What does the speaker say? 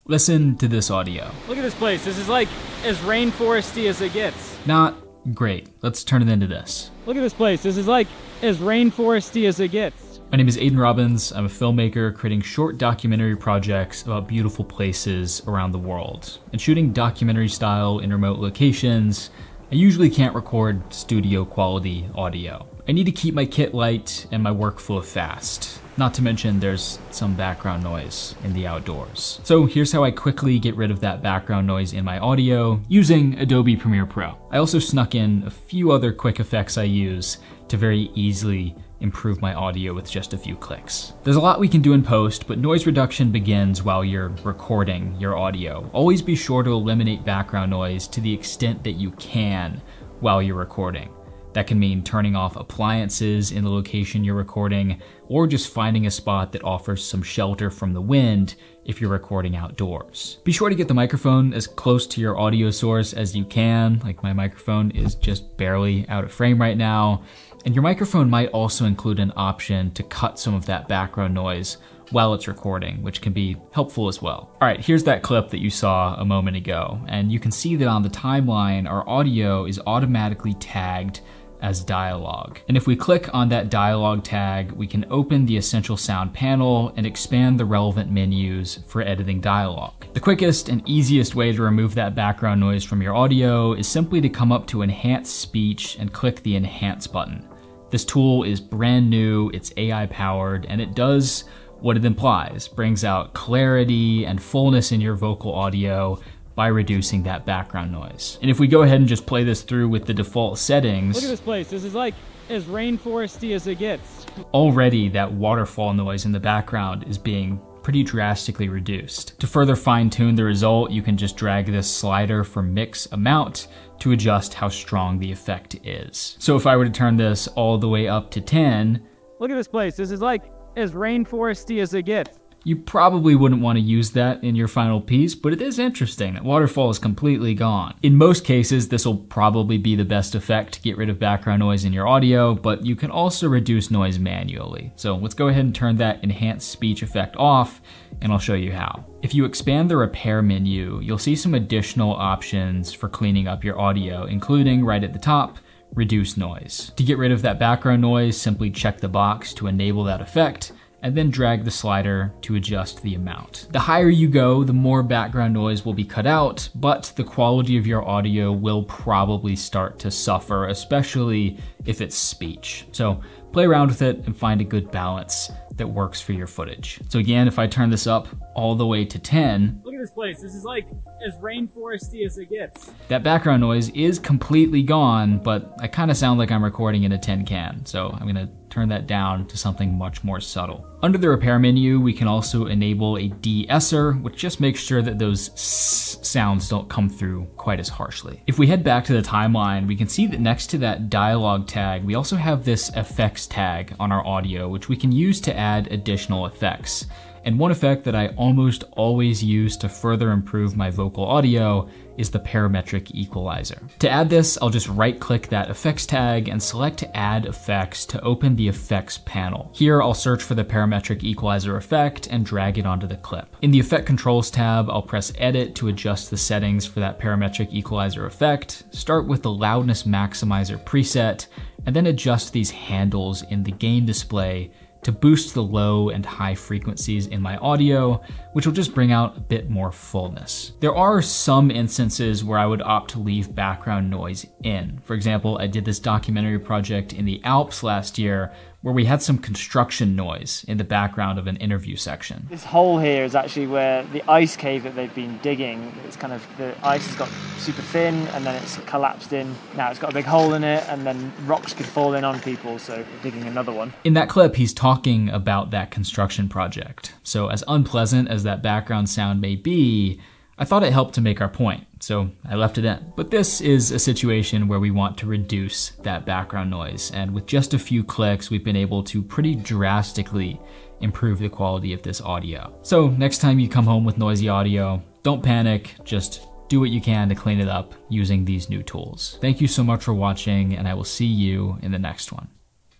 Listen to this audio. Look at this place. This is like as rainforesty as it gets. Not great. Let's turn it into this. Look at this place. This is like as rainforesty as it gets. My name is Aidin Robbins. I'm a filmmaker creating short documentary projects about beautiful places around the world. And shooting documentary style in remote locations, I usually can't record studio quality audio. I need to keep my kit light and my workflow fast. Not to mention there's some background noise in the outdoors. So here's how I quickly get rid of that background noise in my audio using Adobe Premiere Pro. I also snuck in a few other quick effects I use to very easily improve my audio with just a few clicks. There's a lot we can do in post, but noise reduction begins while you're recording your audio. Always be sure to eliminate background noise to the extent that you can while you're recording. That can mean turning off appliances in the location you're recording, or just finding a spot that offers some shelter from the wind if you're recording outdoors. Be sure to get the microphone as close to your audio source as you can. Like my microphone is just barely out of frame right now. And your microphone might also include an option to cut some of that background noise while it's recording, which can be helpful as well. All right, here's that clip that you saw a moment ago. And you can see that on the timeline, our audio is automatically tagged as dialogue. And if we click on that dialogue tag, we can open the Essential Sound panel and expand the relevant menus for editing dialogue. The quickest and easiest way to remove that background noise from your audio is simply to come up to Enhance Speech and click the Enhance button. This tool is brand new, it's AI powered, and it does what it implies, brings out clarity and fullness in your vocal audio by reducing that background noise. And if we go ahead and just play this through with the default settings. Look at this place. This is like as rainforesty as it gets. Already that waterfall noise in the background is being pretty drastically reduced. To further fine tune the result, you can just drag this slider for mix amount to adjust how strong the effect is. So if I were to turn this all the way up to 10. Look at this place. This is like as rainforesty as it gets. You probably wouldn't want to use that in your final piece, but it is interesting that waterfall is completely gone. In most cases, this will probably be the best effect to get rid of background noise in your audio, but you can also reduce noise manually. So let's go ahead and turn that enhanced speech effect off, and I'll show you how. If you expand the repair menu, you'll see some additional options for cleaning up your audio, including right at the top, reduce noise. To get rid of that background noise, simply check the box to enable that effect, and then drag the slider to adjust the amount. The higher you go, the more background noise will be cut out, but the quality of your audio will probably start to suffer, especially if it's speech. So play around with it and find a good balance that works for your footage. So again, if I turn this up all the way to 10, look at this place. This is like as rainforesty as it gets. That background noise is completely gone, but I kind of sound like I'm recording in a tin can. So I'm gonna turn that down to something much more subtle. Under the repair menu, we can also enable a de-esser, which just makes sure that those sounds don't come through quite as harshly. If we head back to the timeline, we can see that next to that dialogue tag, we also have this effects tag on our audio, which we can use to add additional effects. And one effect that I almost always use to further improve my vocal audio is the parametric equalizer. To add this, I'll just right-click that effects tag and select Add Effects to open the effects panel. Here, I'll search for the parametric equalizer effect and drag it onto the clip. In the Effect Controls tab, I'll press Edit to adjust the settings for that parametric equalizer effect, start with the Loudness Maximizer preset, and then adjust these handles in the gain display to boost the low and high frequencies in my audio, which will just bring out a bit more fullness. There are some instances where I would opt to leave background noise in. For example, I did this documentary project in the Alps last year where we had some construction noise in the background of an interview section. This hole here is actually where the ice cave that they've been digging, it's kind of, the ice has got super thin and then it's collapsed in. Now it's got a big hole in it and then rocks could fall in on people, so we're digging another one. In that clip, he's talking about that construction project. So as unpleasant as that background sound may be, I thought it helped to make our point, so I left it in. But this is a situation where we want to reduce that background noise, and with just a few clicks, we've been able to pretty drastically improve the quality of this audio. So next time you come home with noisy audio, don't panic, just do what you can to clean it up using these new tools. Thank you so much for watching, and I will see you in the next one.